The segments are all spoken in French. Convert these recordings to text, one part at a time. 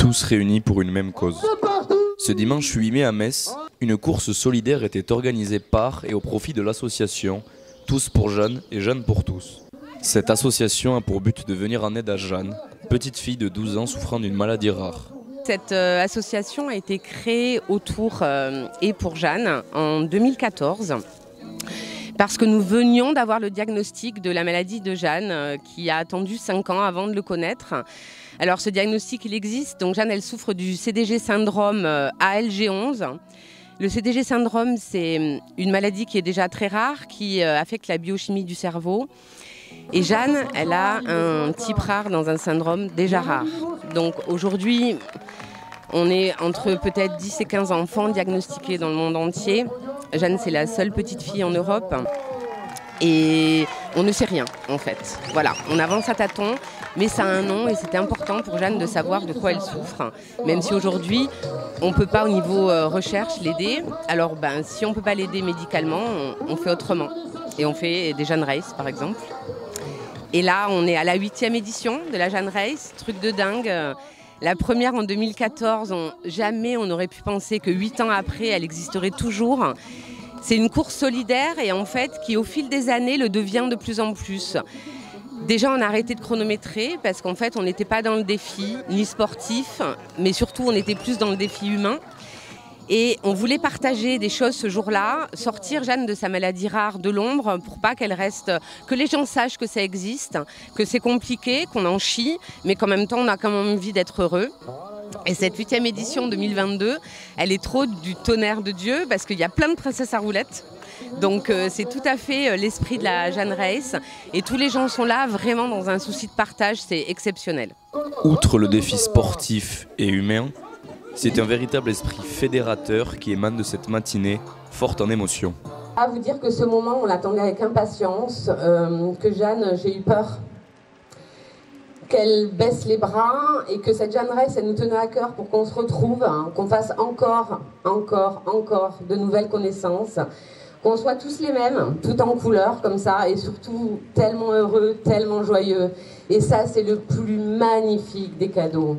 Tous réunis pour une même cause. Ce dimanche 8 mai à Metz, une course solidaire était organisée par et au profit de l'association Tous pour Jeanne et Jeanne pour tous. Cette association a pour but de venir en aide à Jeanne, petite fille de 12 ans souffrant d'une maladie rare. Cette association a été créée autour et pour Jeanne en 2014. Parce que nous venions d'avoir le diagnostic de la maladie de Jeanne qui a attendu 5 ans avant de le connaître. Alors ce diagnostic il existe, donc Jeanne elle souffre du CDG syndrome ALG11. Le CDG syndrome c'est une maladie qui est déjà très rare, qui affecte la biochimie du cerveau. Et Jeanne elle a un type rare dans un syndrome déjà rare. Donc aujourd'hui on est entre peut-être 10 et 15 enfants diagnostiqués dans le monde entier. Jeanne, c'est la seule petite fille en Europe et on ne sait rien en fait. Voilà, on avance à tâtons, mais ça a un nom et c'était important pour Jeanne de savoir de quoi elle souffre. Même si aujourd'hui, on ne peut pas au niveau recherche l'aider. Alors si on ne peut pas l'aider médicalement, on fait autrement. Et on fait des Jeanne Race par exemple. Et là, on est à la 8e édition de la Jeanne Race, truc de dingue. La première en 2014, jamais on n'aurait pu penser que 8 ans après, elle existerait toujours. C'est une course solidaire et en fait qui au fil des années le devient de plus en plus. Déjà on a arrêté de chronométrer parce qu'en fait on n'était pas dans le défi ni sportif, mais surtout on était plus dans le défi humain. Et on voulait partager des choses ce jour-là, sortir Jeanne de sa maladie rare de l'ombre pour pas qu'elle reste, que les gens sachent que ça existe, que c'est compliqué, qu'on en chie, mais qu'en même temps on a quand même envie d'être heureux. Et cette 8e édition 2022, elle est trop du tonnerre de Dieu parce qu'il y a plein de princesses à roulettes. Donc c'est tout à fait l'esprit de la Jeanne Race et tous les gens sont là vraiment dans un souci de partage, c'est exceptionnel. Outre le défi sportif et humain, c'est un véritable esprit fédérateur qui émane de cette matinée, forte en émotions. À vous dire que ce moment, on l'attendait avec impatience, que Jeanne, j'ai eu peur qu'elle baisse les bras et que cette Jeanne Race, elle nous tenait à cœur pour qu'on se retrouve, qu'on fasse encore de nouvelles connaissances, qu'on soit tous les mêmes, tout en couleur comme ça, et surtout tellement heureux, tellement joyeux. Et ça, c'est le plus magnifique des cadeaux.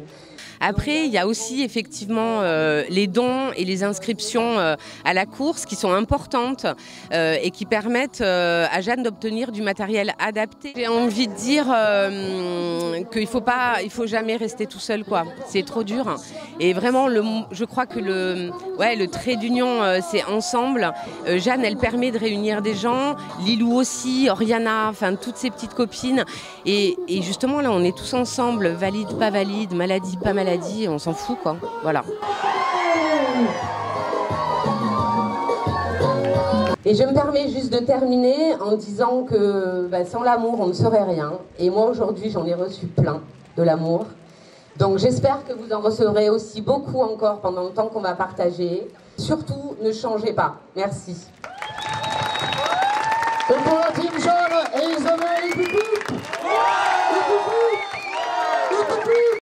Après, il y a aussi effectivement les dons et les inscriptions à la course qui sont importantes et qui permettent à Jeanne d'obtenir du matériel adapté. J'ai envie de dire qu'il faut jamais rester tout seul, quoi. C'est trop dur. Et vraiment, je crois que le trait d'union, c'est ensemble. Jeanne, elle permet de réunir des gens. Lilou aussi, Oriana, enfin toutes ces petites copines. Et justement, là, on est tous ensemble, valide, pas valide, maladie, pas maladie. On s'en fout quoi, voilà. Et je me permets juste de terminer en disant que sans l'amour on ne serait rien. Et moi aujourd'hui j'en ai reçu plein de l'amour. Donc j'espère que vous en recevrez aussi beaucoup encore pendant le temps qu'on va partager. Surtout ne changez pas. Merci. Et pour la team